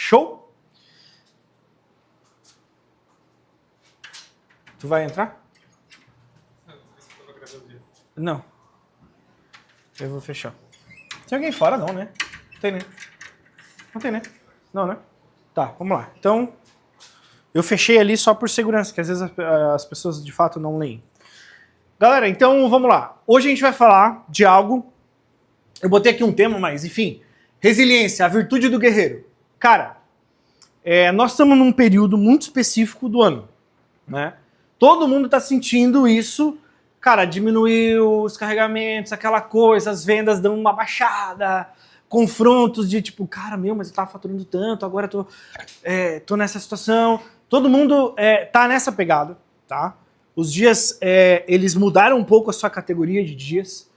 Show? Tu vai entrar? Não. Eu vou fechar. Tem alguém fora? Não, né? Não tem, né? Não tem, né? Não, né? Tá, vamos lá. Então, eu fechei ali só por segurança, que às vezes as pessoas de fato não leem. Galera, então vamos lá. Hoje a gente vai falar de algo... Eu botei aqui um tema, mas enfim. Resiliência, a virtude do guerreiro. Cara, nós estamos num período muito específico do ano, né? Todo mundo está sentindo isso. Cara, diminuiu os carregamentos, aquela coisa, as vendas dão uma baixada, confrontos de tipo, cara, mas eu tava faturando tanto, agora tô nessa situação. Todo mundo tá nessa pegada, tá? Os dias, eles mudaram um pouco a sua categoria de dias.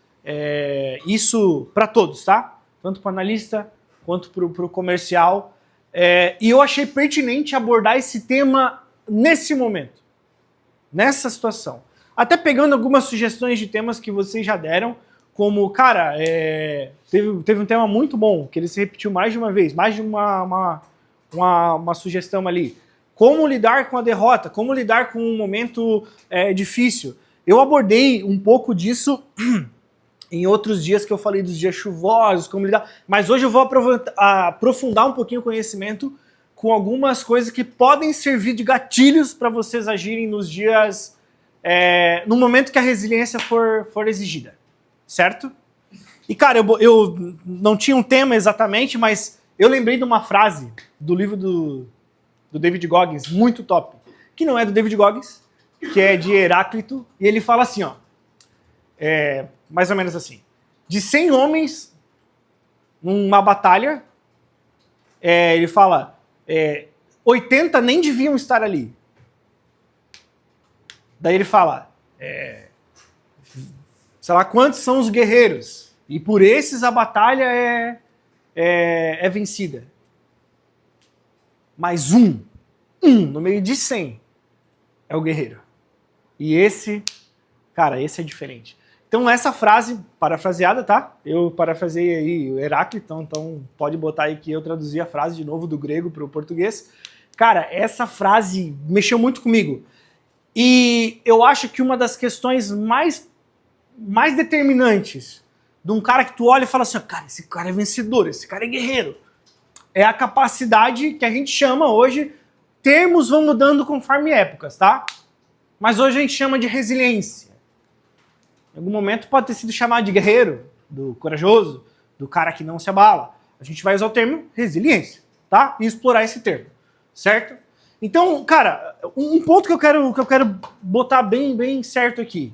Isso para todos, tá? Tanto para analista quanto para o comercial. E eu achei pertinente abordar esse tema nesse momento, nessa situação. Até pegando algumas sugestões de temas que vocês já deram, como, cara, teve um tema muito bom, que ele se repetiu mais de uma vez, mais de uma sugestão ali. Como lidar com a derrota, como lidar com um momento difícil. Eu abordei um pouco disso em outros dias que eu falei dos dias chuvosos, como lidar, mas hoje eu vou aprofundar um pouquinho o conhecimento com algumas coisas que podem servir de gatilhos para vocês agirem nos dias, no momento que a resiliência for exigida, certo? E cara, eu não tinha um tema exatamente, mas eu lembrei de uma frase do livro do David Goggins, muito top, que não é do David Goggins, que é de Heráclito, e ele fala assim, ó, mais ou menos assim, de 100 homens numa batalha, ele fala, 80 nem deviam estar ali. Daí ele fala, sei lá quantos são os guerreiros, e por esses a batalha é vencida. Mas um no meio de 100 é o guerreiro. E esse, cara, esse é diferente. Então essa frase, parafraseada, tá? Eu parafraseei aí o Heráclito, então pode botar aí que eu traduzi a frase de novo do grego para o português. Cara, essa frase mexeu muito comigo. E eu acho que uma das questões mais determinantes de um cara que tu olha e fala assim, cara, esse cara é vencedor, esse cara é guerreiro. É a capacidade que a gente chama hoje, termos vão mudando conforme épocas, tá? Mas hoje a gente chama de resiliência. Em algum momento pode ter sido chamado de guerreiro, do corajoso, do cara que não se abala. A gente vai usar o termo resiliência, tá? E explorar esse termo, certo? Então, cara, um ponto que eu quero botar bem certo aqui.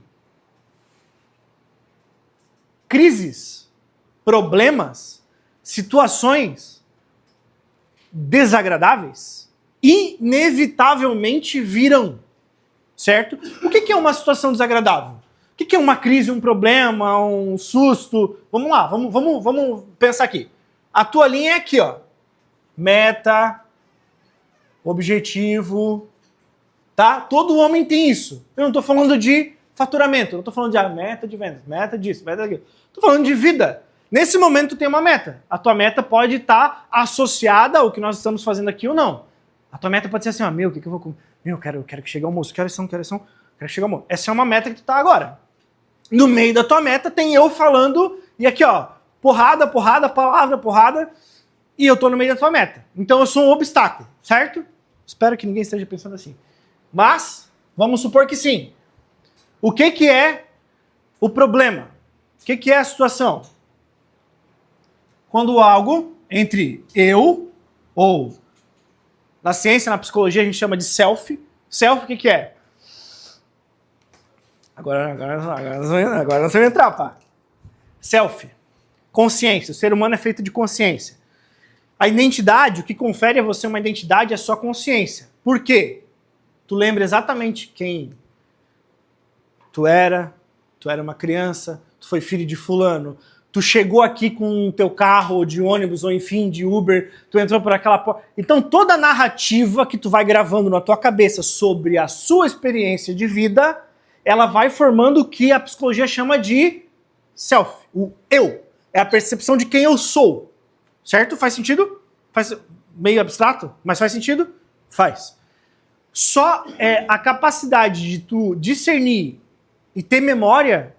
Crises, problemas, situações desagradáveis, inevitavelmente virão, certo? O que é uma situação desagradável? O que é uma crise, um problema, um susto? Vamos lá, vamos pensar aqui. A tua linha é aqui, ó. Meta, objetivo, tá? Todo homem tem isso. Eu não estou falando de faturamento, eu não estou falando de meta de vendas, meta disso, meta daquilo. Estou falando de vida. Nesse momento tu tem uma meta. A tua meta pode estar associada ao que nós estamos fazendo aqui ou não. A tua meta pode ser assim, ó, o que eu vou comer? Eu quero que chegue ao almoço, quero que chegue ao almoço. Essa é uma meta que tu tá agora. No meio da tua meta tem eu falando, e aqui ó, porrada, palavra, porrada, e eu tô no meio da tua meta. Então eu sou um obstáculo, certo? Espero que ninguém esteja pensando assim. Mas, vamos supor que sim. O que é o problema? O que é a situação? Quando algo entre eu, ou na ciência, na psicologia a gente chama de self. Self o que é? Agora nós vamos entrar, pá. Self. Consciência. O ser humano é feito de consciência. A identidade, o que confere a você uma identidade é a sua consciência. Por quê? Tu lembra exatamente quem tu era uma criança, tu foi filho de fulano, tu chegou aqui com o teu carro, ou de ônibus, ou enfim, de Uber, tu entrou por aquela porta. Então toda a narrativa que tu vai gravando na tua cabeça sobre a sua experiência de vida, ela vai formando o que a psicologia chama de self, o eu. É a percepção de quem eu sou. Certo? Faz sentido? meio abstrato, mas faz sentido? Faz. Só a capacidade de tu discernir e ter memória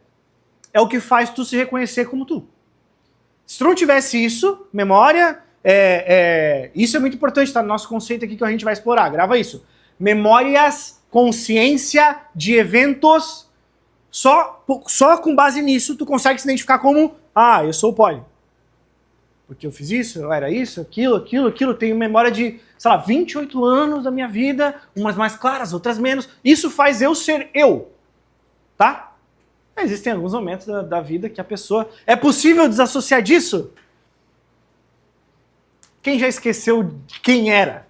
é o que faz tu se reconhecer como tu. Se tu não tivesse isso, memória, isso é muito importante, tá no nosso conceito aqui que a gente vai explorar, grava isso. Memórias, consciência de eventos, só com base nisso tu consegue se identificar como, eu sou o Poli. Porque eu fiz isso, eu era isso, aquilo, tenho memória de, sei lá, 28 anos da minha vida, umas mais claras, outras menos. Isso faz eu ser eu, tá? Existem alguns momentos da vida que a pessoa... É possível desassociar disso? Quem já esqueceu de quem era?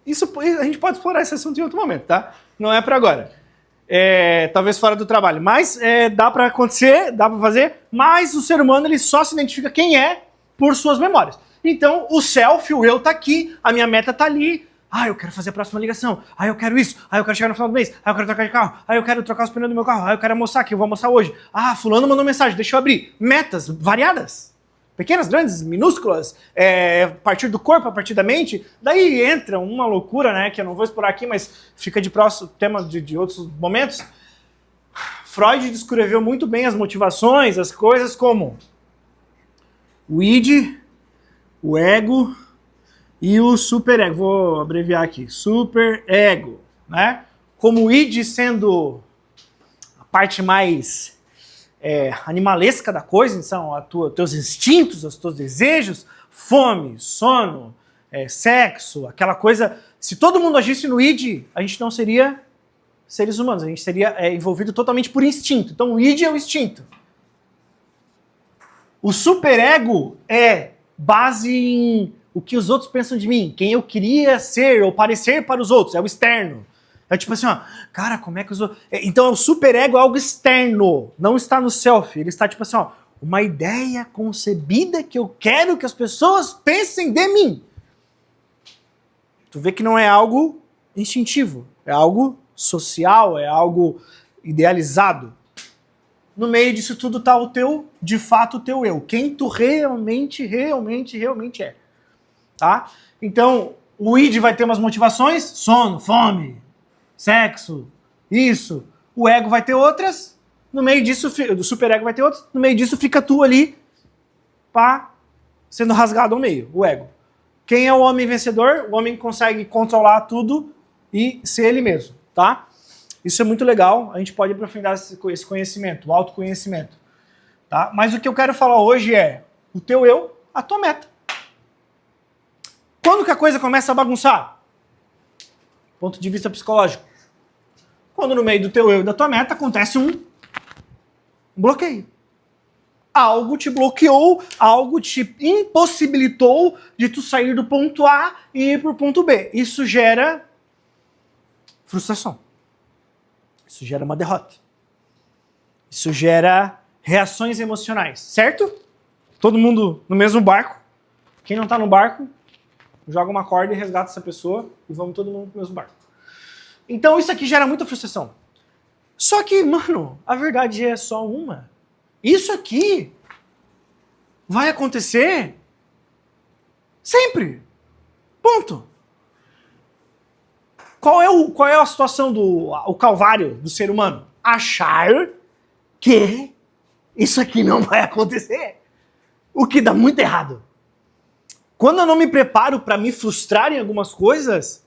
Isso, a gente pode explorar esse assunto em outro momento, tá? Não é pra agora. Talvez fora do trabalho. Mas dá pra acontecer, dá pra fazer, mas o ser humano ele só se identifica quem é por suas memórias. Então o self, o eu tá aqui, a minha meta tá ali, eu quero fazer a próxima ligação, eu quero isso, eu quero chegar no final do mês, eu quero trocar de carro, eu quero trocar os pneus do meu carro, eu quero almoçar aqui, eu vou almoçar hoje. Fulano mandou mensagem, deixa eu abrir. Metas variadas. Pequenas, grandes, minúsculas, a partir do corpo, a partir da mente, daí entra uma loucura, né, que eu não vou explorar aqui, mas fica de próximo tema de outros momentos. Freud descreveu muito bem as motivações, as coisas como o id, o ego e o superego. Vou abreviar aqui, superego, né? Como o id sendo a parte mais animalesca da coisa, são teus instintos, os teus desejos, fome, sono, sexo, aquela coisa. Se todo mundo agisse no id, a gente não seria seres humanos, a gente seria envolvido totalmente por instinto. Então o id é o instinto. O superego é base em o que os outros pensam de mim, quem eu queria ser ou parecer para os outros, é o externo. É tipo assim, cara, como é que os outros... Então o superego é algo externo, não está no self, ele está tipo assim, uma ideia concebida que eu quero que as pessoas pensem de mim. Tu vê que não é algo instintivo, é algo social, é algo idealizado. No meio disso tudo está o teu, de fato, o teu eu. Quem tu realmente é. Tá? Então, o id vai ter umas motivações, sono, fome, sexo, isso. O ego vai ter outras, no meio disso, o superego vai ter outras, no meio disso fica tu ali, sendo rasgado ao meio, o ego. Quem é o homem vencedor? O homem consegue controlar tudo e ser ele mesmo, tá? Isso é muito legal, a gente pode aprofundar esse conhecimento, o autoconhecimento. Tá? Mas o que eu quero falar hoje é o teu eu, a tua meta. Quando que a coisa começa a bagunçar? Ponto de vista psicológico. Quando no meio do teu eu e da tua meta acontece um bloqueio. Algo te bloqueou, algo te impossibilitou de tu sair do ponto A e ir para o ponto B. Isso gera frustração. Isso gera uma derrota. Isso gera reações emocionais, certo? Todo mundo no mesmo barco. Quem não tá no barco, joga uma corda e resgata essa pessoa e vamos todo mundo pro mesmo barco. Então isso aqui gera muita frustração. Só que, mano, a verdade é só uma. Isso aqui vai acontecer sempre. Ponto. Qual é a situação o calvário do ser humano? Achar que isso aqui não vai acontecer. O que dá muito errado. Quando eu não me preparo para me frustrar em algumas coisas,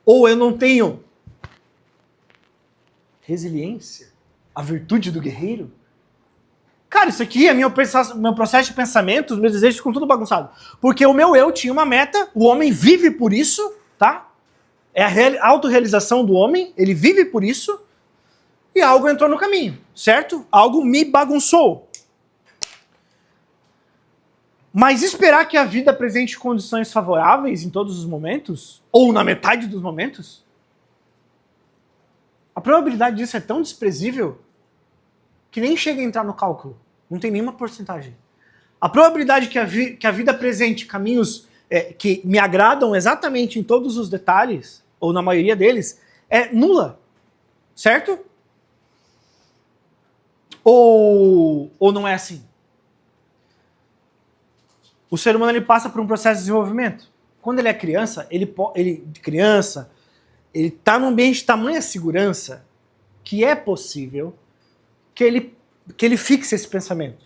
ou eu não tenho resiliência, a virtude do guerreiro, cara, isso aqui é meu processo de pensamento, os meus desejos ficam tudo bagunçados. Porque o meu eu tinha uma meta, o homem vive por isso, tá? É a autorrealização do homem, ele vive por isso, e algo entrou no caminho, certo? Algo me bagunçou. Mas esperar que a vida apresente condições favoráveis em todos os momentos, ou na metade dos momentos, a probabilidade disso é tão desprezível que nem chega a entrar no cálculo. Não tem nenhuma porcentagem. A probabilidade que a vida apresente caminhos que me agradam exatamente em todos os detalhes, ou na maioria deles, é nula. Certo? Ou não é assim? o ser humano ele passa por um processo de desenvolvimento. Quando ele é criança, ele está num ambiente de tamanha segurança que é possível que ele fixe esse pensamento.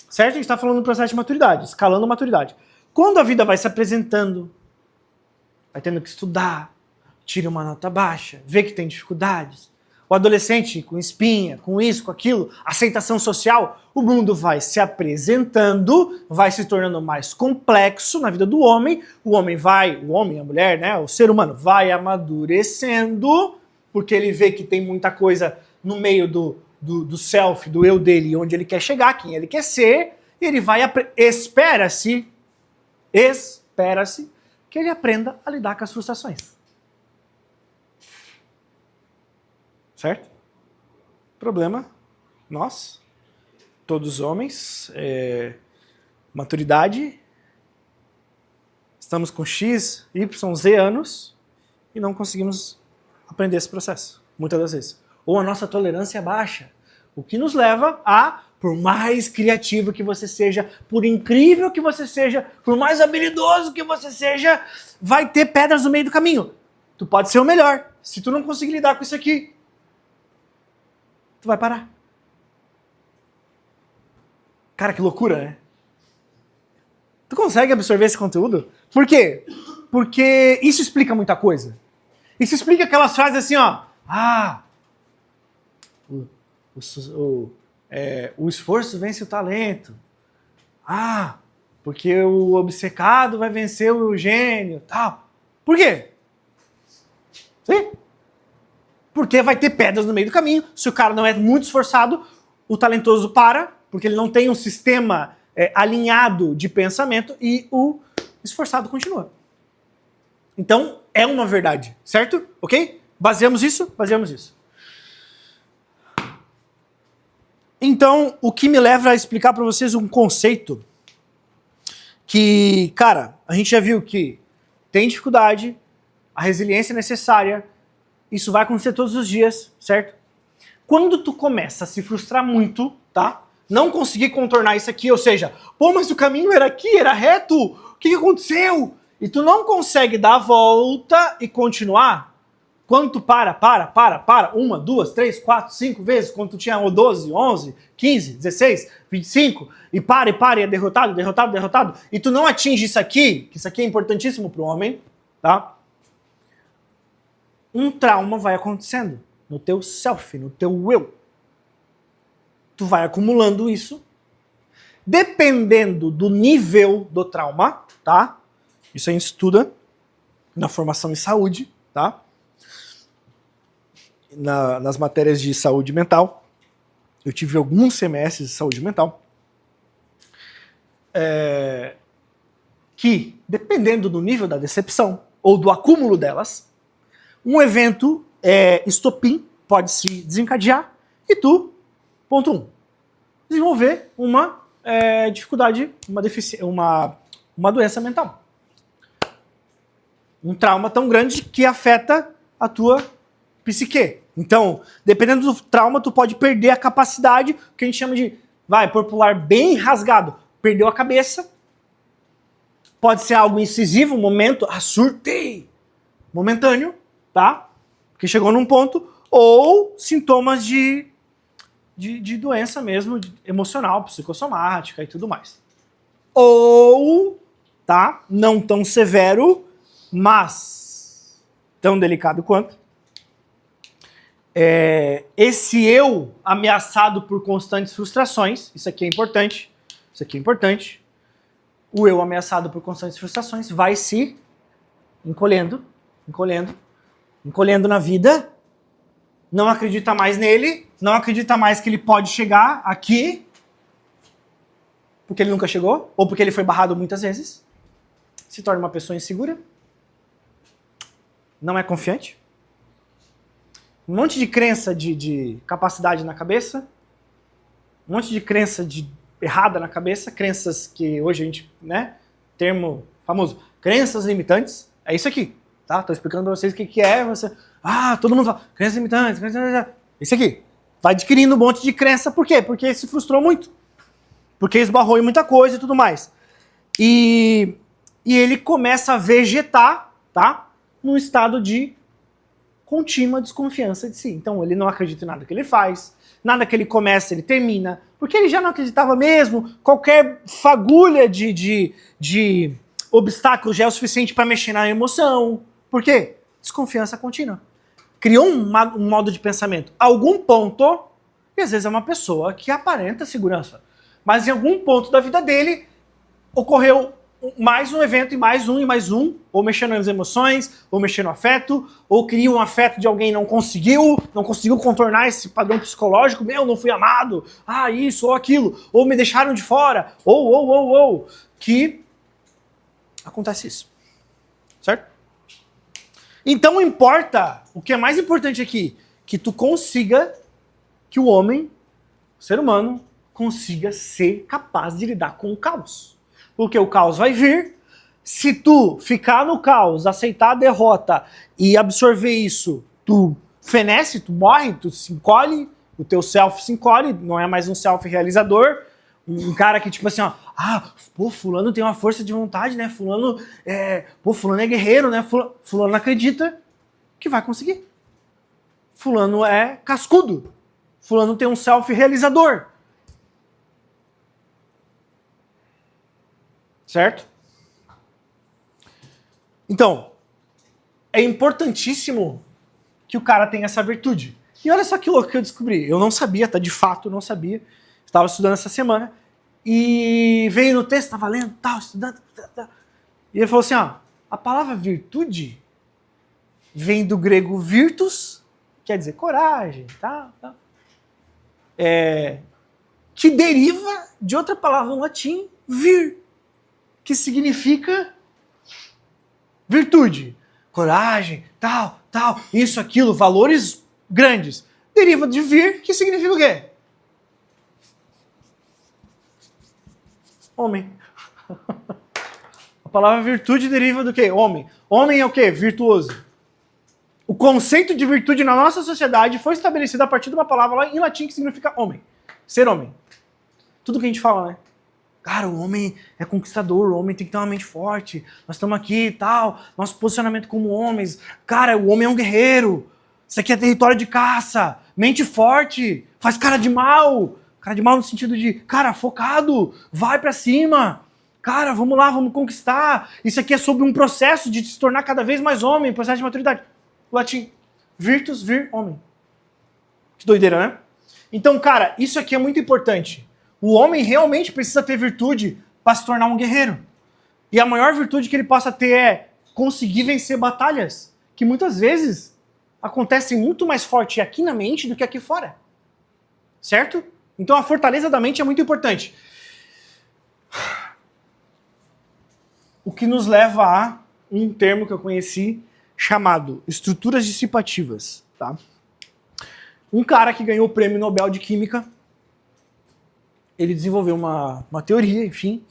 Certo? A gente está falando do processo de maturidade, escalando a maturidade. Quando a vida vai se apresentando, vai tendo que estudar, tira uma nota baixa, vê que tem dificuldades. O adolescente com espinha, com isso, com aquilo, aceitação social, o mundo vai se apresentando, vai se tornando mais complexo na vida do homem. O homem, a mulher, né, o ser humano vai amadurecendo, porque ele vê que tem muita coisa no meio do self, do eu dele, onde ele quer chegar, quem ele quer ser, e ele vai, espera-se que ele aprenda a lidar com as frustrações. Certo? Problema, nós, todos os homens, maturidade, estamos com X, Y, Z anos e não conseguimos aprender esse processo, muitas das vezes. Ou a nossa tolerância é baixa, o que nos leva a, por mais criativo que você seja, por incrível que você seja, por mais habilidoso que você seja, vai ter pedras no meio do caminho. Tu pode ser o melhor. Se tu não conseguir lidar com isso aqui, tu vai parar. Cara, que loucura, né? Tu consegue absorver esse conteúdo? Por quê? Porque isso explica muita coisa. Isso explica aquelas frases assim, ó. O esforço vence o talento. Porque o obcecado vai vencer o gênio, tal. Por quê? Sim? Porque vai ter pedras no meio do caminho. Se o cara não é muito esforçado, o talentoso para, porque ele não tem um sistema alinhado de pensamento e o esforçado continua. Então, é uma verdade, certo? Ok? Baseamos isso? Baseamos isso. Então, o que me leva a explicar para vocês um conceito que, cara, a gente já viu que tem dificuldade, a resiliência é necessária, isso vai acontecer todos os dias, certo? Quando tu começa a se frustrar muito, tá? Não conseguir contornar isso aqui, ou seja, pô, mas o caminho era aqui, era reto, o que aconteceu? E tu não consegue dar a volta e continuar, quando tu para, 1, 2, 3, 4, 5 vezes, quando tu tinha 12, 11, 15, 16, 25, e para, e é derrotado, e tu não atinge isso aqui, que isso aqui é importantíssimo pro homem, tá? Um trauma vai acontecendo no teu self, no teu eu. Tu vai acumulando isso. Dependendo do nível do trauma, tá? Isso a gente estuda na formação em saúde, tá? Nas matérias de saúde mental. Eu tive alguns semestres de saúde mental. Que, dependendo do nível da decepção ou do acúmulo delas, um evento estopim pode se desencadear e tu, ponto 1, desenvolver uma dificuldade, uma doença mental. Um trauma tão grande que afeta a tua psique. Então, dependendo do trauma, tu pode perder a capacidade, que a gente chama de, popular bem rasgado, perdeu a cabeça. Pode ser algo incisivo, um momento, surtei, momentâneo, tá? Porque chegou num ponto, ou sintomas de doença mesmo, emocional, psicossomática e tudo mais. Ou, tá? Não tão severo, mas tão delicado quanto. Esse eu ameaçado por constantes frustrações, isso aqui é importante, o eu ameaçado por constantes frustrações vai se encolhendo na vida, não acredita mais nele, não acredita mais que ele pode chegar aqui, porque ele nunca chegou, ou porque ele foi barrado muitas vezes, se torna uma pessoa insegura, não é confiante, um monte de crença de capacidade na cabeça, um monte de crença errada na cabeça, crenças que hoje a gente, né, termo famoso, crenças limitantes, é isso aqui, tá? Tô explicando pra vocês o que é, todo mundo fala, crenças limitantes, isso aqui, vai adquirindo um monte de crença, por quê? Porque se frustrou muito, porque esbarrou em muita coisa e tudo mais. E ele começa a vegetar, tá? Num estado de contínua desconfiança de si. Então ele não acredita em nada que ele faz, nada que ele começa ele termina, porque ele já não acreditava mesmo, qualquer fagulha de obstáculo já é o suficiente para mexer na emoção. Por quê? Desconfiança contínua. Criou um modo de pensamento. Algum ponto, e às vezes é uma pessoa que aparenta segurança, mas em algum ponto da vida dele ocorreu mais um evento, e mais um, ou mexendo nas emoções, ou mexendo no afeto, ou queria um afeto de alguém e não conseguiu contornar esse padrão psicológico, não fui amado, isso ou aquilo, ou me deixaram de fora, que acontece isso, certo? Então importa, o que é mais importante aqui, que tu consiga, que o homem, o ser humano, consiga ser capaz de lidar com o caos. Porque o caos vai vir, se tu ficar no caos, aceitar a derrota e absorver isso, tu fenece, tu morre, tu se encolhe, o teu self se encolhe, não é mais um self realizador, um cara que tipo assim, fulano tem uma força de vontade, né, fulano é guerreiro, né, fulano acredita que vai conseguir. Fulano é cascudo, fulano tem um self realizador. Certo? Então, é importantíssimo que o cara tenha essa virtude. E olha só que louco que eu descobri. Eu não sabia, tá? De fato, não sabia. Estava estudando essa semana. E veio no texto, estava lendo, tal, estudando. E ele falou assim, a palavra virtude vem do grego virtus, quer dizer coragem, tal. Que deriva de outra palavra no latim, vir, que significa virtude, coragem, tal, isso, aquilo, valores grandes. Deriva de vir, que significa o quê? Homem. A palavra virtude deriva do quê? Homem. Homem é o quê? Virtuoso. O conceito de virtude na nossa sociedade foi estabelecido a partir de uma palavra lá em latim que significa homem. Ser homem. Tudo que a gente fala, né? Cara, o homem é conquistador, o homem tem que ter uma mente forte, nós estamos aqui e tal, nosso posicionamento como homens, cara, o homem é um guerreiro, isso aqui é território de caça, mente forte, faz cara de mal no sentido de, cara, focado, vai pra cima, cara, vamos lá, vamos conquistar, isso aqui é sobre um processo de se tornar cada vez mais homem, processo de maturidade. Latim, virtus, vir, homem. Que doideira, né? Então, cara, isso aqui é muito importante. O homem realmente precisa ter virtude para se tornar um guerreiro. E a maior virtude que ele possa ter é conseguir vencer batalhas, que muitas vezes acontecem muito mais forte aqui na mente do que aqui fora. Certo? Então a fortaleza da mente é muito importante. O que nos leva a um termo que eu conheci chamado estruturas dissipativas. Tá? Um cara que ganhou o Prêmio Nobel de Química, ele desenvolveu uma teoria, enfim,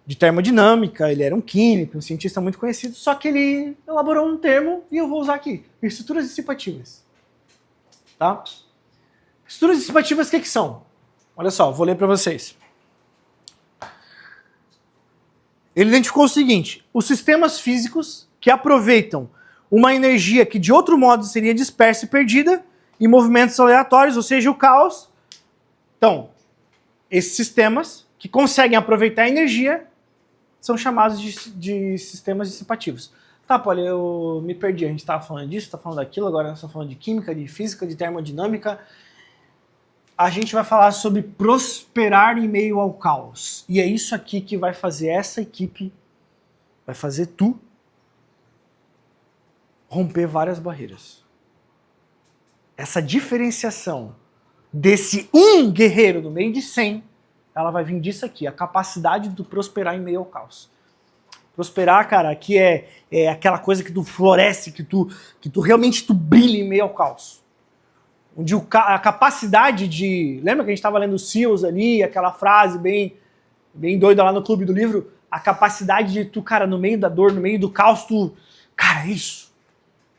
de termodinâmica, ele era um químico, um cientista muito conhecido, só que ele elaborou um termo, e eu vou usar aqui, estruturas dissipativas. Tá? Estruturas dissipativas, o que são? Olha só, vou ler para vocês. Ele identificou o seguinte, os sistemas físicos que aproveitam uma energia que de outro modo seria dispersa e perdida, em movimentos aleatórios, ou seja, o caos. Então, esses sistemas que conseguem aproveitar a energia são chamados de sistemas dissipativos. Tá, Paulo, eu me perdi. A gente estava falando disso, está falando daquilo, agora nós estamos falando de química, de física, de termodinâmica. A gente vai falar sobre prosperar em meio ao caos. E é isso aqui que vai fazer essa equipe, vai fazer tu romper várias barreiras. Essa diferenciação desse um guerreiro no meio de 100, ela vai vir disso aqui, a capacidade de prosperar em meio ao caos. Prosperar, cara, aqui é aquela coisa que tu floresce, que tu realmente brilha em meio ao caos. Onde a capacidade de... Lembra que a gente estava lendo Seals ali, aquela frase bem doida lá no Clube do Livro? A capacidade de tu, cara, no meio da dor, no meio do caos, tu... Cara, é isso.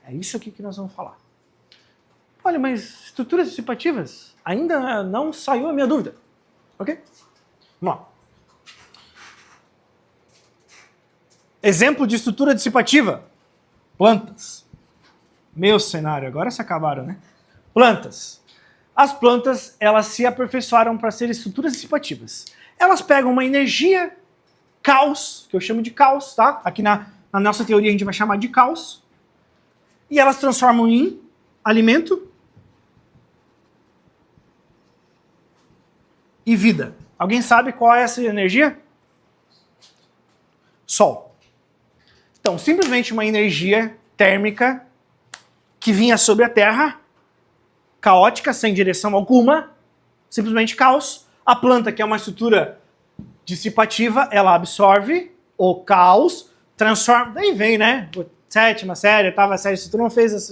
É isso aqui que nós vamos falar. Olha, mas estruturas dissipativas? Ainda não saiu a minha dúvida. Ok? Vamos lá. Exemplo de estrutura dissipativa. Plantas. Meu cenário, agora se acabaram, né? Plantas. As plantas, elas se aperfeiçoaram para serem estruturas dissipativas. Elas pegam uma energia, caos, que eu chamo de caos, tá? Aqui na nossa teoria a gente vai chamar de caos. E elas transformam em alimento e vida. Alguém sabe qual é essa energia? Sol. Então, simplesmente uma energia térmica que vinha sobre a Terra, caótica, sem direção alguma, simplesmente caos. A planta, que é uma estrutura dissipativa, ela absorve o caos, transforma... Daí vem, né? Sétima série, oitava série, se tu não fez...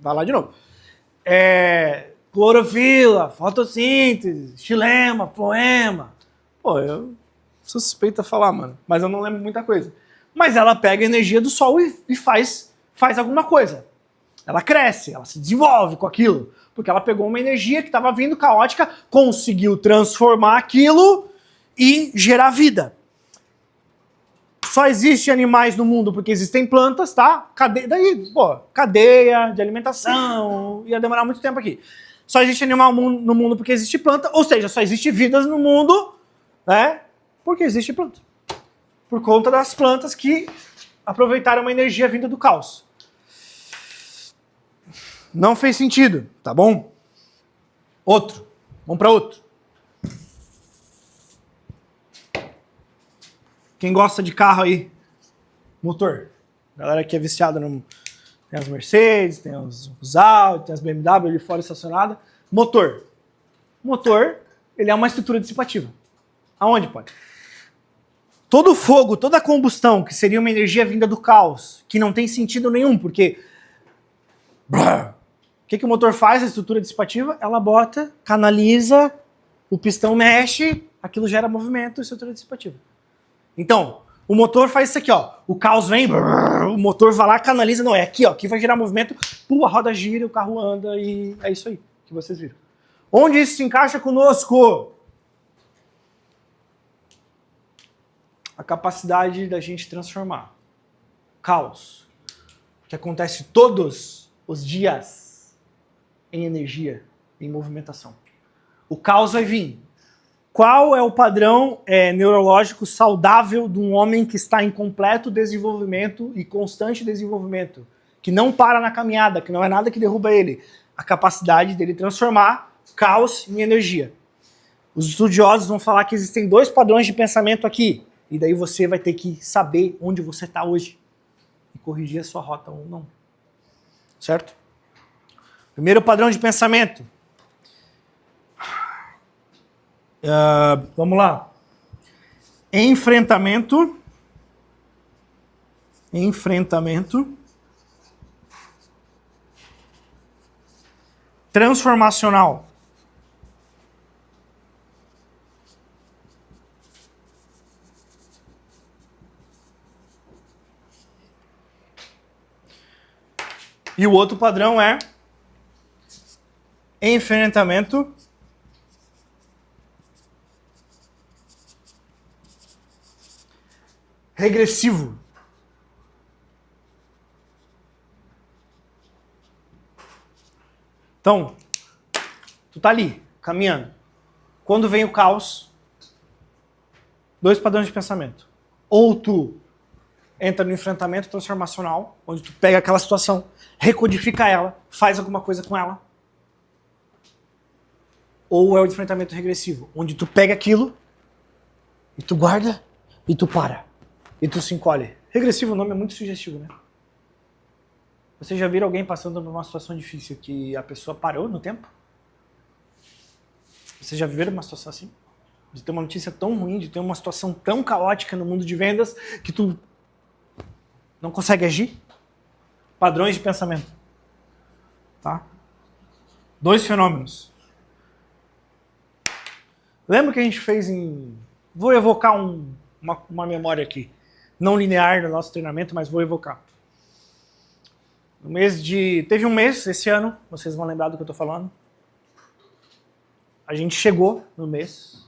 Vai lá de novo. Clorofila, fotossíntese, xilema, floema. Pô, eu sou suspeito a falar, mano. Mas eu não lembro muita coisa. Mas ela pega a energia do sol e faz alguma coisa. Ela cresce, ela se desenvolve com aquilo. Porque ela pegou uma energia que estava vindo caótica, conseguiu transformar aquilo e gerar vida. Só existem animais no mundo porque existem plantas, tá? Cadeia de alimentação, ia demorar muito tempo aqui. Só existe animal no mundo porque existe planta, ou seja, só existe vidas no mundo, né? Porque existe planta. Por conta das plantas que aproveitaram uma energia vinda do caos. Não fez sentido, tá bom? Outro. Vamos para outro. Quem gosta de carro aí? Motor. Galera que é viciada no... Tem as Mercedes, tem os Audi, tem as BMW ali fora estacionada. Motor. Motor, ele é uma estrutura dissipativa. Aonde, pode? Todo fogo, toda combustão, que seria uma energia vinda do caos, que não tem sentido nenhum, porque... O que o motor faz, a estrutura dissipativa? Ela bota, canaliza, o pistão mexe, aquilo gera movimento, estrutura dissipativa. Então, o motor faz isso aqui, ó. O caos vem, o motor vai lá, canaliza, não, é aqui, ó, aqui vai gerar movimento, a roda gira, o carro anda e é isso aí que vocês viram. Onde isso se encaixa conosco? A capacidade da gente transformar caos, que acontece todos os dias, em energia, em movimentação. O caos vai vir. Qual é o padrão neurológico saudável de um homem que está em completo desenvolvimento e constante desenvolvimento? Que não para na caminhada, que não é nada que derruba ele. A capacidade dele transformar caos em energia. Os estudiosos vão falar que existem 2 padrões de pensamento aqui. E daí você vai ter que saber onde você está hoje. E corrigir a sua rota ou não. Certo? Primeiro padrão de pensamento. Vamos lá. Enfrentamento. Transformacional. E o outro padrão é enfrentamento regressivo. Então, tu tá ali, caminhando. Quando vem o caos, 2 padrões de pensamento. Ou tu entra no enfrentamento transformacional, onde tu pega aquela situação, recodifica ela, faz alguma coisa com ela. Ou é o enfrentamento regressivo, onde tu pega aquilo e tu guarda e tu para. E tu se encolhe. Regressivo, o nome é muito sugestivo, né? Vocês já viram alguém passando por uma situação difícil que a pessoa parou no tempo? Vocês já viveram uma situação assim? De ter uma notícia tão ruim, de ter uma situação tão caótica no mundo de vendas que tu não consegue agir? Padrões de pensamento. Tá? 2 fenômenos. Lembra que a gente fez em... Vou evocar uma memória aqui. Não linear no nosso treinamento, mas vou evocar. No mês de... Teve um mês esse ano, vocês vão lembrar do que eu estou falando. A gente chegou no mês,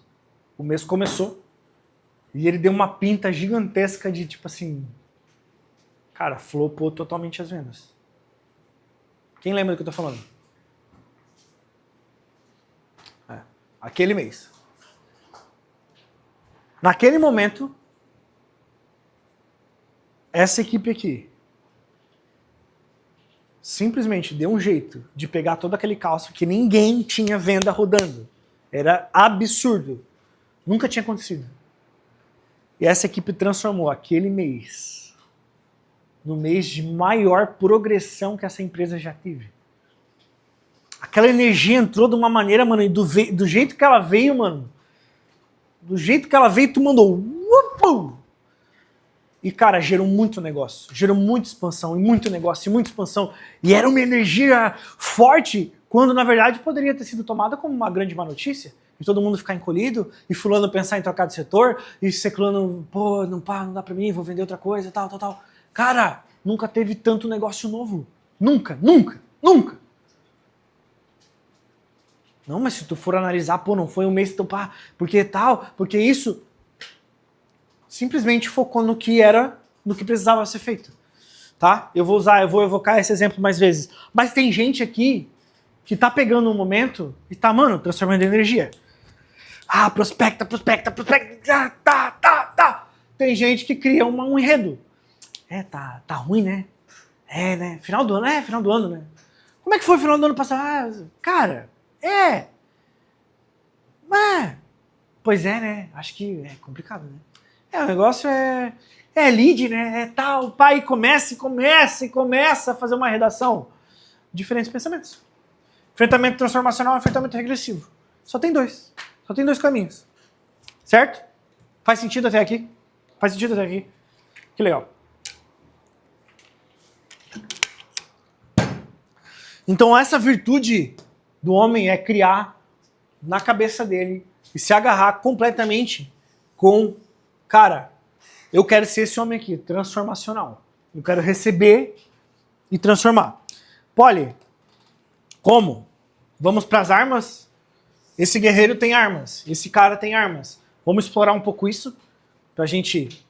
o mês começou, E ele deu uma pinta gigantesca de tipo assim, cara, flopou totalmente as vendas. Quem lembra do que eu tô falando? Aquele mês. Naquele momento, essa equipe aqui simplesmente deu um jeito de pegar todo aquele caos que ninguém tinha venda rodando. Era absurdo. Nunca tinha acontecido. E essa equipe transformou aquele mês no mês de maior progressão que essa empresa já teve. Aquela energia entrou de uma maneira, mano, e do jeito que ela veio, mano, do jeito que ela veio, tu mandou. Upu! E, cara, gerou muito negócio, gerou muita expansão, e muito negócio, e muita expansão. E era uma energia forte, quando, na verdade, poderia ter sido tomada como uma grande má notícia. E todo mundo ficar encolhido, e fulano pensar em trocar de setor, e seclano, pô, não dá pra mim, vou vender outra coisa, tal. Cara, nunca teve tanto negócio novo. Nunca. Não, mas se tu for analisar, pô, não foi um mês tão pá, porque tal, porque isso... Simplesmente focou no que precisava ser feito, tá? Eu vou evocar esse exemplo mais vezes. Mas tem gente aqui que tá pegando um momento e tá, mano, transformando em energia. Ah, prospecta, tá. Tem gente que cria um enredo. Tá ruim, né? Né? Final do ano, né? Como é que foi o final do ano passado? Cara, pois é, né? Acho que é complicado, né? O negócio é lead, né? É tal, o pai começa a fazer uma redação. Diferentes pensamentos. Enfrentamento transformacional e enfrentamento regressivo. Só tem dois caminhos. Certo? Faz sentido até aqui? Que legal. Então essa virtude do homem é criar na cabeça dele e se agarrar completamente com... Cara, eu quero ser esse homem aqui, transformacional. Eu quero receber e transformar. Poli, como? Vamos para as armas? Esse guerreiro tem armas, esse cara tem armas. Vamos explorar um pouco isso para a gente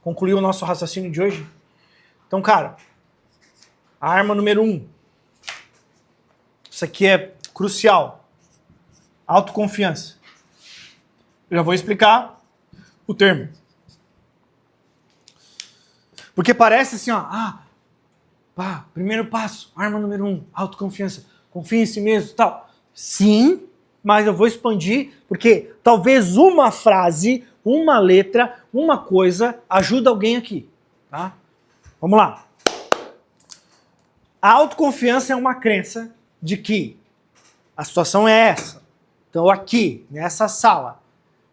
concluir o nosso raciocínio de hoje? Então, cara, a arma número 1. Isso aqui é crucial. Autoconfiança. Eu já vou explicar o termo. Porque parece assim, primeiro passo, arma número 1, autoconfiança. Confia em si mesmo, tal. Sim, mas eu vou expandir, porque talvez uma frase, uma letra, uma coisa ajuda alguém aqui, tá? Vamos lá. A autoconfiança é uma crença de que a situação é essa. Então aqui, nessa sala,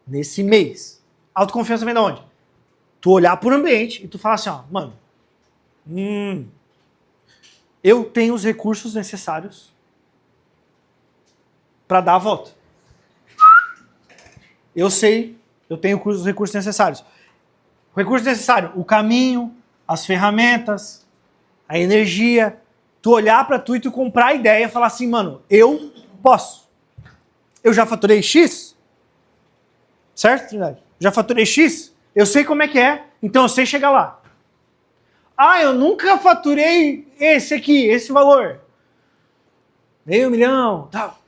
nesse mês. Autoconfiança vem de onde? Tu olhar para o ambiente e tu falar assim, mano, eu tenho os recursos necessários para dar a volta. Eu sei, eu tenho os recursos necessários. O recurso necessário, o caminho, as ferramentas, a energia. Tu olhar para tu e tu comprar a ideia e falar assim, mano, eu posso. Eu já faturei X? Certo, Trindade? Já faturei X? Eu sei como é que é, então eu sei chegar lá. Eu nunca faturei esse valor. $500 mil, tal.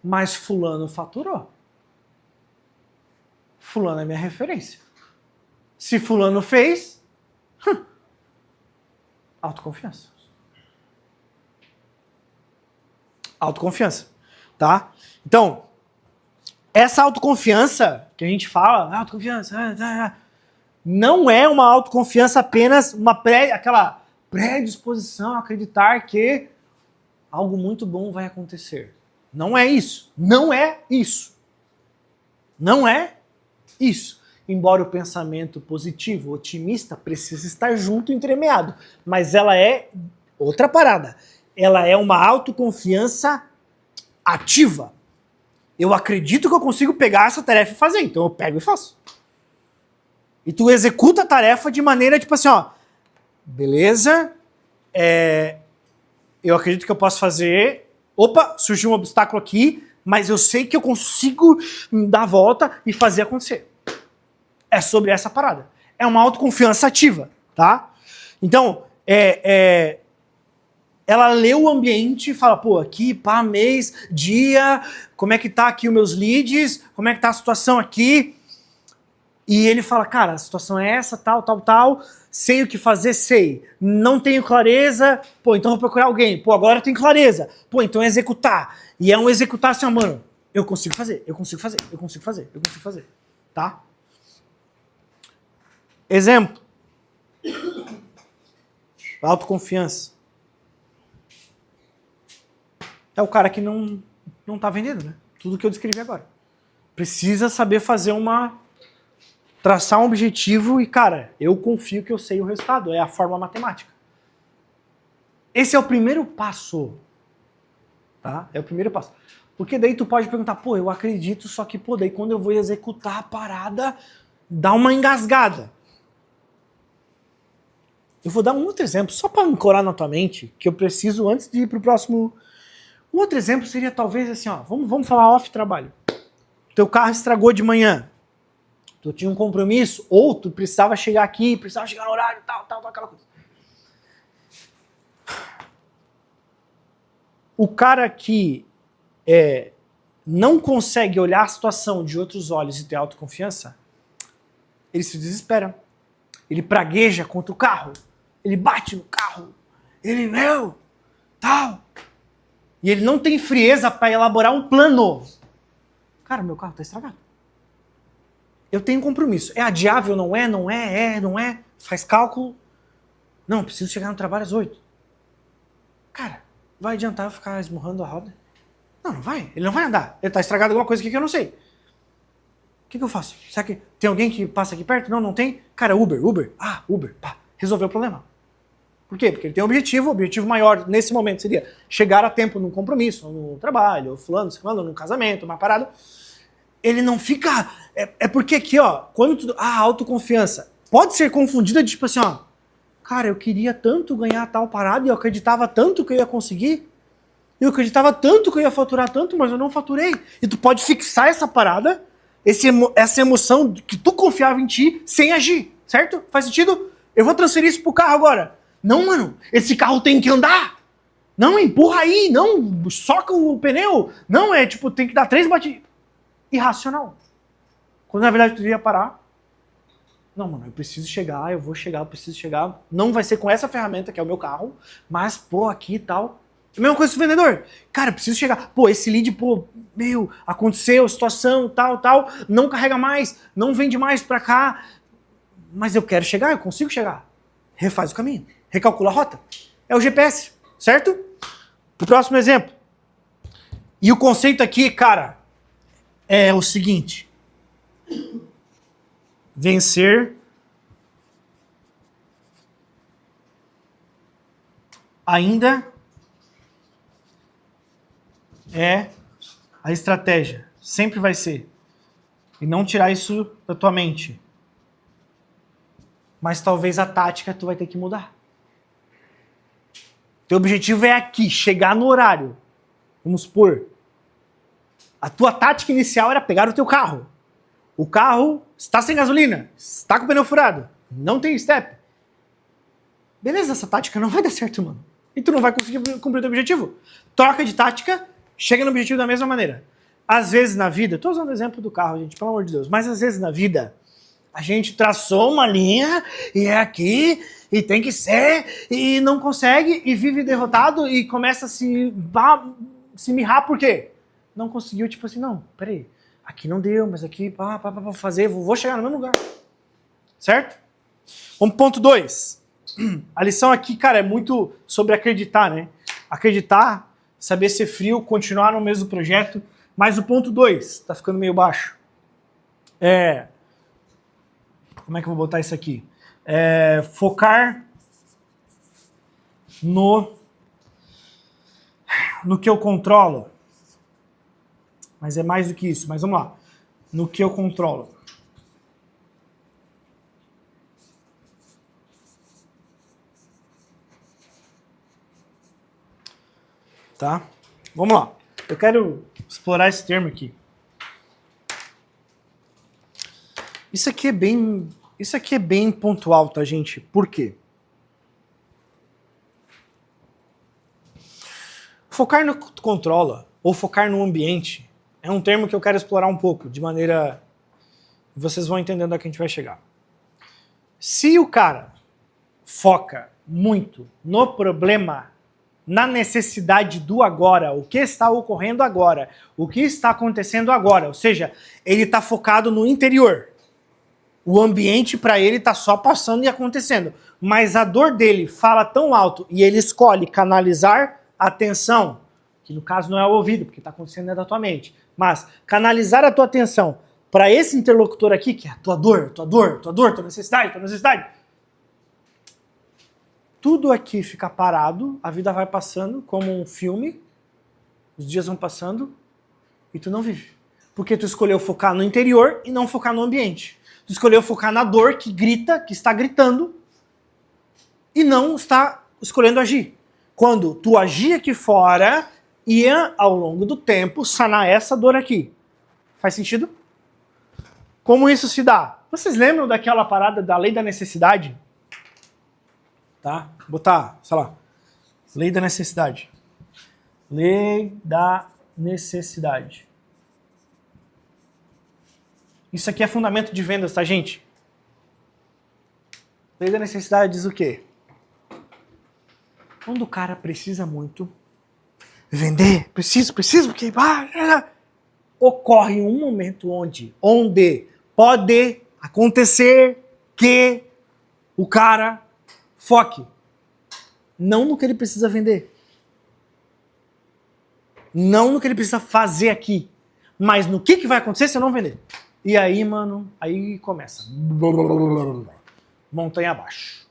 Mas fulano faturou. Fulano é minha referência. Se fulano fez, autoconfiança. Autoconfiança, tá? Então, essa autoconfiança que a gente fala, autoconfiança, não é uma autoconfiança apenas aquela predisposição a acreditar que algo muito bom vai acontecer. Não é isso. Não é isso. Não é isso. Embora o pensamento positivo, otimista, precise estar junto, entremeado. Mas ela é outra parada. Ela é uma autoconfiança ativa. Eu acredito que eu consigo pegar essa tarefa e fazer, então eu pego e faço. E tu executa a tarefa de maneira tipo assim, beleza, eu acredito que eu posso fazer, surgiu um obstáculo aqui, mas eu sei que eu consigo dar a volta e fazer acontecer. É sobre essa parada. É uma autoconfiança ativa, tá? Então, ela lê o ambiente e fala, pô, aqui, pá, mês, dia, como é que tá aqui os meus leads, como é que tá a situação aqui. E ele fala, cara, a situação é essa, tal, tal, tal, sei o que fazer, sei. Não tenho clareza, pô, então vou procurar alguém. Pô, agora eu tenho clareza. Pô, então é executar. E é um executar assim, ó, mano, eu consigo fazer, eu consigo fazer, eu consigo fazer, eu consigo fazer, tá? Exemplo. Autoconfiança. É o cara que não tá vendendo, né? Tudo que eu descrevi agora. Precisa saber fazer traçar um objetivo e, cara, eu confio que eu sei o resultado. É a forma matemática. Esse é o primeiro passo. Tá? É o primeiro passo. Porque daí tu pode perguntar, pô, eu acredito, só que, pô, daí quando eu vou executar a parada, dá uma engasgada. Eu vou dar um outro exemplo, só para ancorar na tua mente, que eu preciso antes de ir pro próximo. Um outro exemplo seria talvez assim, ó, vamos falar off-trabalho. Teu carro estragou de manhã. Tu tinha um compromisso, ou tu precisava chegar aqui, precisava chegar no horário, tal, aquela coisa. O cara que não consegue olhar a situação de outros olhos e ter autoconfiança, ele se desespera. Ele pragueja contra o carro. Ele bate no carro. Ele, tal. E ele não tem frieza para elaborar um plano. Cara, meu carro tá estragado. Eu tenho um compromisso. É adiável, não é? Não é? Não é? Faz cálculo. Não, preciso chegar no trabalho às 8. Cara, vai adiantar eu ficar esmurrando a roda? Não vai. Ele não vai andar. Ele tá estragado alguma coisa aqui que eu não sei. O que eu faço? Será que tem alguém que passa aqui perto? Não tem? Cara, Uber. Ah, Uber. Pá, resolveu o problema. Por quê? Porque ele tem um objetivo. O objetivo maior nesse momento seria chegar a tempo num compromisso, no trabalho, ou fulano, num casamento, uma parada. Ele não fica... É porque aqui, ó, quando a autoconfiança pode ser confundida de tipo assim, ó, cara, eu queria tanto ganhar tal parada e eu acreditava tanto que eu ia conseguir. Eu acreditava tanto que eu ia faturar tanto, mas eu não faturei. E tu pode fixar essa parada, essa emoção que tu confiava em ti, sem agir, certo? Faz sentido? Eu vou transferir isso pro carro agora. Não, mano, esse carro tem que andar. Não, empurra aí, não, soca o pneu. Não, tipo, tem que dar 3 batidas. Irracional. Quando na verdade tu devia parar. Não, mano, eu preciso chegar, eu vou chegar, eu preciso chegar. Não vai ser com essa ferramenta que é o meu carro, mas, pô, aqui e tal. A mesma coisa com o vendedor. Cara, eu preciso chegar. Pô, esse lead, pô, aconteceu, situação, tal, não carrega mais, não vende mais pra cá. Mas eu quero chegar, eu consigo chegar. Refaz o caminho, recalcula a rota. É o GPS, certo? Pro próximo exemplo. E o conceito aqui, cara, é o seguinte. Vencer ainda é a estratégia. Sempre vai ser. E não tirar isso da tua mente. Mas talvez a tática tu vai ter que mudar. Teu objetivo é aqui, chegar no horário. Vamos supor. A tua tática inicial era pegar o teu carro. O carro está sem gasolina, está com o pneu furado, não tem step. Beleza, essa tática não vai dar certo, mano. E tu não vai conseguir cumprir o teu objetivo. Troca de tática, chega no objetivo da mesma maneira. Às vezes na vida, estou usando o exemplo do carro, gente, pelo amor de Deus, mas às vezes na vida, a gente traçou uma linha, e é aqui, e tem que ser, e não consegue, e vive derrotado, e começa a se mirrar, por quê? Não conseguiu, tipo assim, não, peraí. Aqui não deu, mas aqui, vou fazer, vou chegar no mesmo lugar. Certo? Vamos pro ponto 2. A lição aqui, cara, é muito sobre acreditar, né? Acreditar, saber ser frio, continuar no mesmo projeto. Mas o ponto 2, tá ficando meio baixo. Como é que eu vou botar isso aqui? Focar no que eu controlo. Mas é mais do que isso. Mas vamos lá. No que eu controlo. Tá? Vamos lá. Eu quero explorar esse termo aqui. Isso aqui é bem pontual, tá, gente? Por quê? Focar no que tu controla, ou focar no ambiente, é um termo que eu quero explorar um pouco, de maneira... Vocês vão entendendo a que a gente vai chegar. Se o cara foca muito no problema, na necessidade do agora, o que está ocorrendo agora, o que está acontecendo agora, ou seja, ele está focado no interior. O ambiente para ele está só passando e acontecendo. Mas a dor dele fala tão alto e ele escolhe canalizar a atenção, que no caso não é o ouvido, porque está acontecendo dentro da tua mente, mas canalizar a tua atenção para esse interlocutor aqui, que é a tua dor, tua necessidade. Tudo aqui fica parado, a vida vai passando como um filme, os dias vão passando e tu não vive. Porque tu escolheu focar no interior e não focar no ambiente. Tu escolheu focar na dor que grita, que está gritando e não está escolhendo agir. Quando tu agir aqui fora, ia ao longo do tempo sanar essa dor aqui. Faz sentido? Como isso se dá? Vocês lembram daquela parada da lei da necessidade? Tá? Vou botar, sei lá, lei da necessidade. Lei da necessidade. Isso aqui é fundamento de vendas, tá, gente? Lei da necessidade diz o quê? Quando o cara precisa muito vender, preciso, porque ocorre um momento onde pode acontecer que o cara foque não no que ele precisa vender, não no que ele precisa fazer aqui, mas no que vai acontecer se eu não vender. E aí, mano, aí começa montanha abaixo.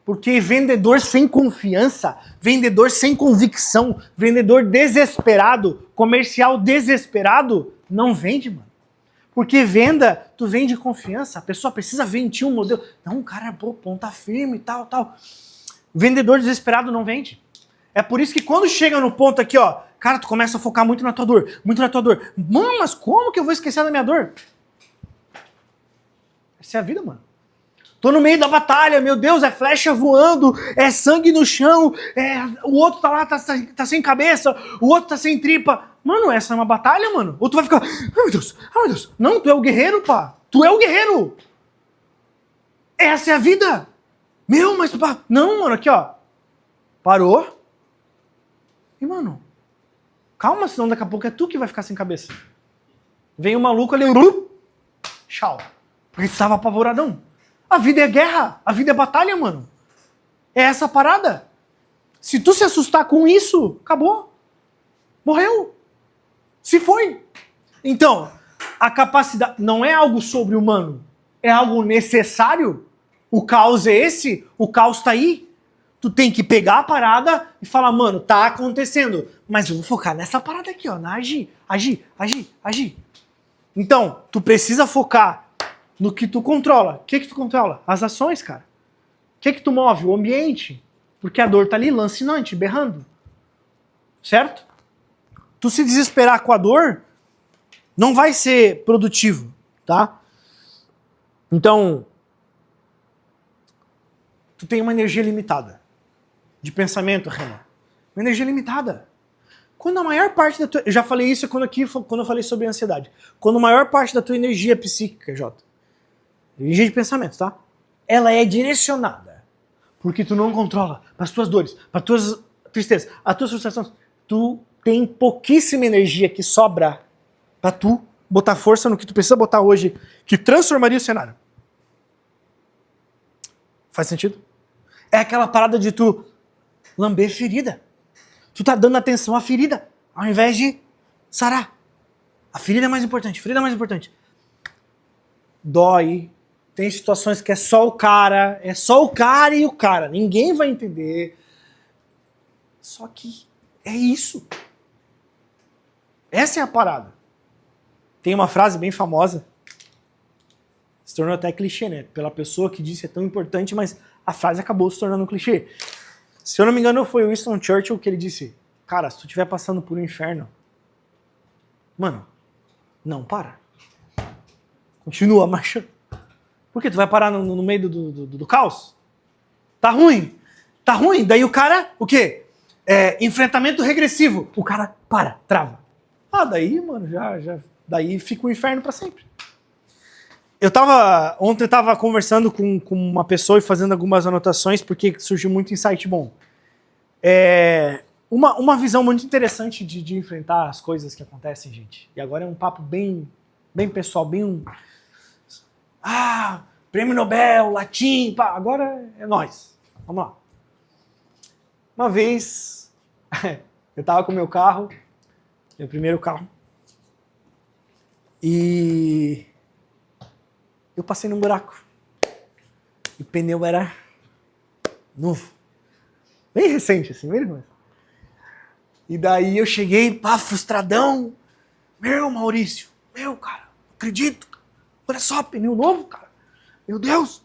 Porque vendedor sem confiança, vendedor sem convicção, vendedor desesperado, comercial desesperado, não vende, mano. Porque venda, tu vende confiança, a pessoa precisa ver em ti um modelo. Não, o cara é ponta firme e tal. Vendedor desesperado não vende. É por isso que quando chega no ponto aqui, ó, cara, tu começa a focar muito na tua dor. Mano, mas como que eu vou esquecer da minha dor? Essa é a vida, mano. Tô no meio da batalha, meu Deus, é flecha voando, é sangue no chão, o outro tá lá, tá sem cabeça, o outro tá sem tripa. Mano, essa é uma batalha, mano. Ou tu vai ficar, ai meu Deus. Não, tu é o guerreiro, pá. Tu é o guerreiro. Essa é a vida. Meu, mas pá. Não, mano, aqui, ó. Parou. E, mano, calma, senão daqui a pouco é tu que vai ficar sem cabeça. Vem o maluco ali, tchau. Porque tu tava apavoradão. A vida é guerra, a vida é batalha, mano. É essa parada. Se tu se assustar com isso, acabou. Morreu. Se foi. Então, a capacidade não é algo sobre-humano, é algo necessário. O caos é esse, o caos tá aí. Tu tem que pegar a parada e falar, mano, tá acontecendo, mas eu vou focar nessa parada aqui, ó, na agir. Então, tu precisa focar no que tu controla. O que tu controla? As ações, cara. O que tu move? O ambiente. Porque a dor tá ali, lancinante, berrando. Certo? Tu se desesperar com a dor, não vai ser produtivo, tá? Então, tu tem uma energia limitada. De pensamento, Renan. Uma energia limitada. Quando a maior parte da tua... Eu já falei isso quando eu falei sobre ansiedade. Quando a maior parte da tua energia psíquica, Jota, energia de pensamento, tá? Ela é direcionada. Porque tu não controla para as tuas dores, para as tuas tristezas, as tuas frustrações. Tu tem pouquíssima energia que sobra para tu botar força no que tu precisa botar hoje, que transformaria o cenário. Faz sentido? É aquela parada de tu lamber ferida. Tu tá dando atenção à ferida, ao invés de sarar. A ferida é mais importante, Dói. Tem situações que é só o cara e o cara. Ninguém vai entender. Só que é isso. Essa é a parada. Tem uma frase bem famosa, se tornou até clichê, né? Pela pessoa que disse é tão importante, mas a frase acabou se tornando um clichê. Se eu não me engano, foi o Winston Churchill que ele disse, cara, se tu estiver passando por um inferno, Mano, não para. Continua marchando. Por quê? Tu vai parar no meio do caos? Tá ruim. Tá ruim. Daí o cara, o quê? Enfrentamento regressivo. O cara para, trava. Daí, mano, daí fica o inferno pra sempre. Ontem eu tava conversando com uma pessoa e fazendo algumas anotações, porque surgiu muito insight bom. Uma visão muito interessante de enfrentar as coisas que acontecem, gente. E agora é um papo bem pessoal, Prêmio Nobel, latim, pá, agora é nós. Vamos lá. Uma vez, eu tava com meu carro, meu primeiro carro, e eu passei num buraco. E o pneu era novo. Bem recente, assim, mesmo. E daí eu cheguei, frustradão. Meu, Maurício, cara, não acredito. Olha só, pneu novo, cara. Meu Deus.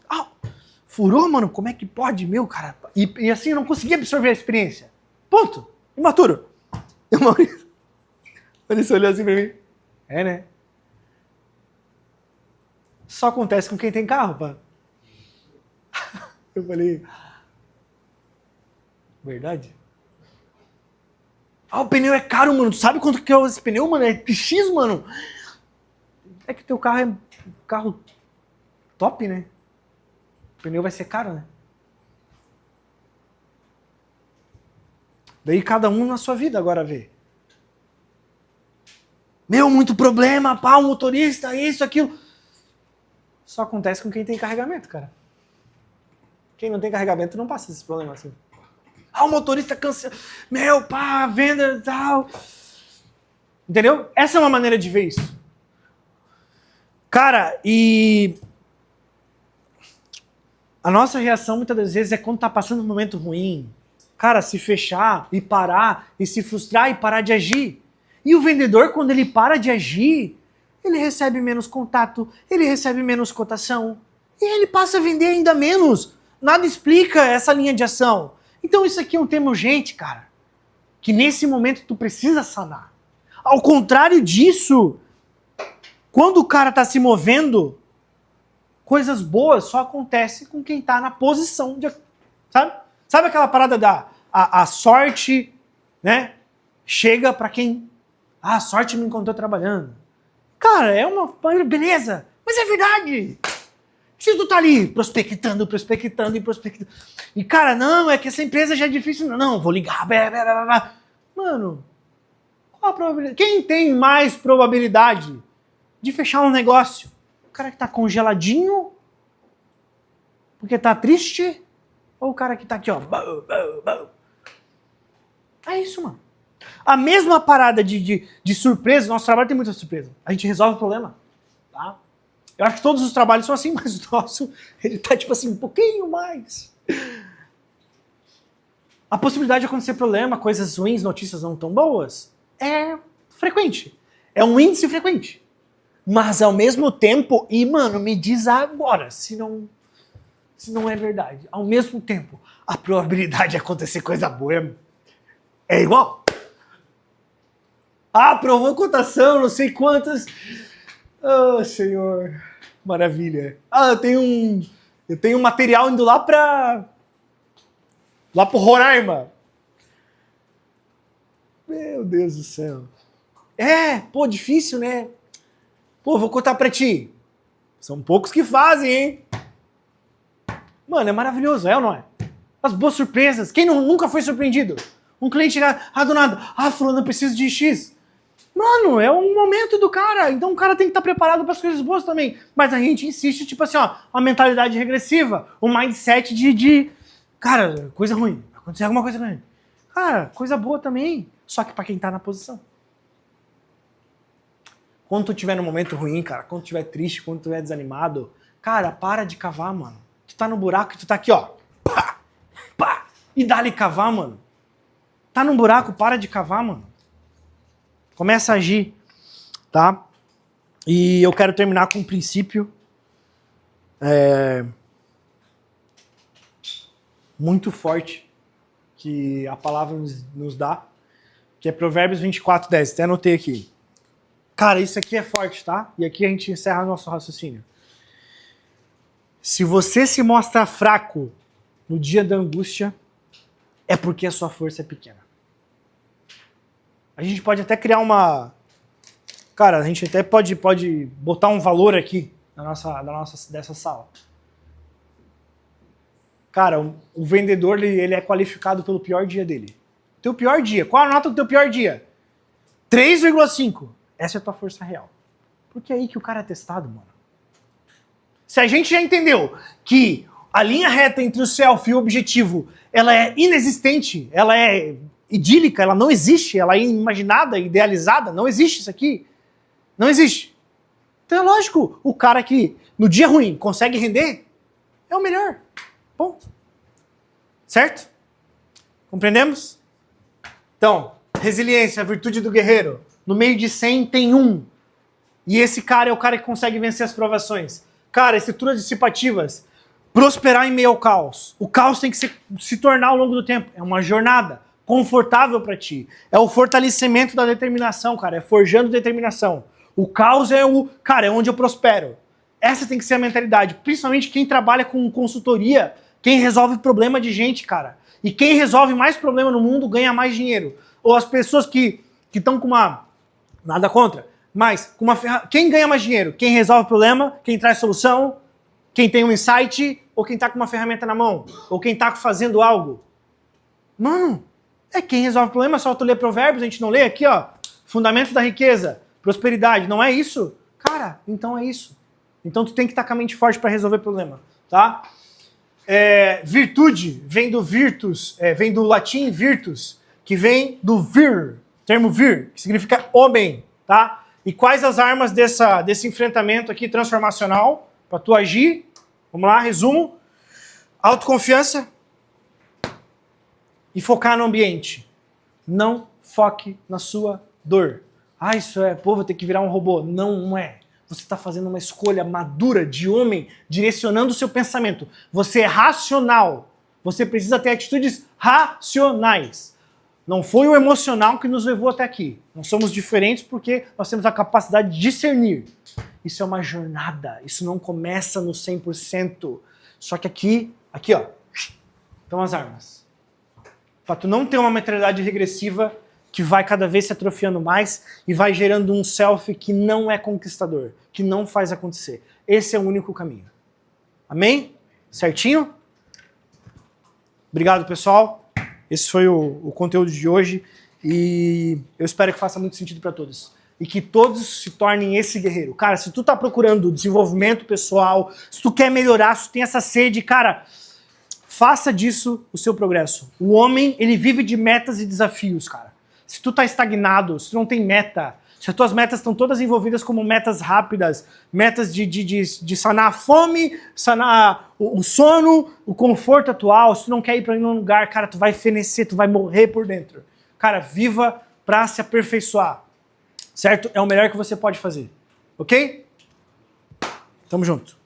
Furou, mano, como é que pode, meu, cara? E assim, eu não consegui absorver a experiência. Ponto. Imaturo. E o Maurício olhou assim pra mim. Né? Só acontece com quem tem carro, pá. Eu falei... Verdade? O pneu é caro, mano. Tu sabe quanto que é esse pneu, mano? É X, mano. É que teu carro é um carro top, né? O pneu vai ser caro, né? Daí cada um na sua vida agora vê. Muito problema, o motorista, isso, aquilo. Só acontece com quem tem carregamento, cara. Quem não tem carregamento não passa esse problema assim. O motorista cancela. Venda e tal. Entendeu? Essa é uma maneira de ver isso. Cara, e... a nossa reação muitas das vezes é quando tá passando um momento ruim. Cara, se fechar e parar, e se frustrar e parar de agir. E o vendedor, quando ele para de agir, ele recebe menos contato, ele recebe menos cotação, e ele passa a vender ainda menos. Nada explica essa linha de ação. Então isso aqui é um tema urgente, cara, que nesse momento tu precisa sanar. Ao contrário disso, quando o cara tá se movendo, coisas boas só acontecem com quem tá na posição de... Sabe aquela parada a sorte, né? Chega pra quem... a sorte me encontrou trabalhando. Cara, é uma... beleza, mas é verdade. Se tu tá ali prospectando. E, cara, não, é que essa empresa já é difícil. Não, vou ligar. Mano, qual a probabilidade? Quem tem mais probabilidade de fechar um negócio? O cara que tá congeladinho porque tá triste? Ou o cara que tá aqui, ó. É isso, mano. A mesma parada de surpresa, nosso trabalho tem muita surpresa. A gente resolve o problema, tá? Eu acho que todos os trabalhos são assim, mas o nosso, ele tá tipo assim, um pouquinho mais. A possibilidade de acontecer problema, coisas ruins, notícias não tão boas, é frequente. É um índice frequente. Mas ao mesmo tempo, e mano, me diz agora, se não é verdade. Ao mesmo tempo, a probabilidade de acontecer coisa boa é igual. Aprovou cotação, não sei quantas. Senhor, maravilha. Eu tenho um material indo lá pro Roraima. Meu Deus do céu. Difícil, né? Vou contar pra ti. São poucos que fazem, hein? Mano, é maravilhoso, é ou não é? As boas surpresas. Quem nunca foi surpreendido? Um cliente chegar, do nada, fulano, eu preciso de X. Mano, é um momento do cara. Então o cara tem que estar preparado para as coisas boas também. Mas a gente insiste, tipo assim, uma mentalidade regressiva. Um mindset de cara, coisa ruim. Vai acontecer alguma coisa ruim. Cara, coisa boa também. Só que para quem tá na posição. Quando tu tiver num momento ruim, cara, quando tu estiver triste, quando tu estiver desanimado, cara, para de cavar, mano. Tu tá no buraco e tu tá aqui, ó. Pá, e dá-lhe cavar, mano. Tá num buraco, para de cavar, mano. Começa a agir, tá? E eu quero terminar com um princípio muito forte que a palavra nos dá, que é Provérbios 24:10. Até anotei aqui. Cara, isso aqui é forte, tá? E aqui a gente encerra nosso raciocínio. Se você se mostra fraco no dia da angústia, é porque a sua força é pequena. A gente pode até criar uma... Cara, a gente até pode botar um valor aqui dessa sala. Cara, o vendedor ele é qualificado pelo pior dia dele. Teu pior dia. Qual a nota do teu pior dia? 3,5. Essa é a tua força real. Porque é aí que o cara é testado, mano. Se a gente já entendeu que a linha reta entre o self e o objetivo, ela é inexistente, ela é idílica, ela não existe, ela é imaginada, idealizada, não existe isso aqui. Não existe. Então é lógico, o cara que no dia ruim consegue render, é o melhor. Ponto. Certo? Compreendemos? Então, resiliência, a virtude do guerreiro. No meio de 100 tem um. E esse cara é o cara que consegue vencer as provações. Cara, estruturas dissipativas. Prosperar em meio ao caos. O caos tem que se tornar ao longo do tempo. É uma jornada confortável para ti. É o fortalecimento da determinação, cara. É forjando determinação. O caos é é onde eu prospero. Essa tem que ser a mentalidade. Principalmente quem trabalha com consultoria, quem resolve problema de gente, cara. E quem resolve mais problema no mundo ganha mais dinheiro. Ou as pessoas que estão com uma... Nada contra. Mas com quem ganha mais dinheiro? Quem resolve o problema, quem traz solução, quem tem um insight, ou quem está com uma ferramenta na mão, ou quem está fazendo algo. Mano, é quem resolve o problema. Só tu lê Provérbios, a gente não lê aqui, ó. Fundamento da riqueza, prosperidade. Não é isso? Cara, então é isso. Então tu tem que estar com a mente forte para resolver problema, tá? Virtude vem do virtus, vem do latim virtus, que vem do termo vir, que significa homem, tá? E quais as armas desse enfrentamento aqui transformacional para tu agir? Vamos lá, resumo. Autoconfiança e focar no ambiente. Não foque na sua dor. Ah, isso vou ter que virar um robô. Não é. Você está fazendo uma escolha madura de homem, direcionando o seu pensamento. Você é racional. Você precisa ter atitudes racionais. Não foi o emocional que nos levou até aqui. Nós somos diferentes porque nós temos a capacidade de discernir. Isso é uma jornada. Isso não começa no 100%. Só que aqui, ó, estão as armas. Para tu não ter uma mentalidade regressiva que vai cada vez se atrofiando mais e vai gerando um self que não é conquistador, que não faz acontecer. Esse é o único caminho. Amém? Certinho? Obrigado, pessoal. Esse foi o conteúdo de hoje e eu espero que faça muito sentido para todos. E que todos se tornem esse guerreiro. Cara, se tu tá procurando desenvolvimento pessoal, se tu quer melhorar, se tu tem essa sede, cara, faça disso o seu progresso. O homem, ele vive de metas e desafios, cara. Se tu tá estagnado, se tu não tem meta, se as tuas metas estão todas envolvidas como metas rápidas, metas de sanar a fome, sanar o sono, o conforto atual, se tu não quer ir para nenhum lugar, cara, tu vai fenecer, tu vai morrer por dentro. Cara, viva para se aperfeiçoar, certo? É o melhor que você pode fazer, ok? Tamo junto.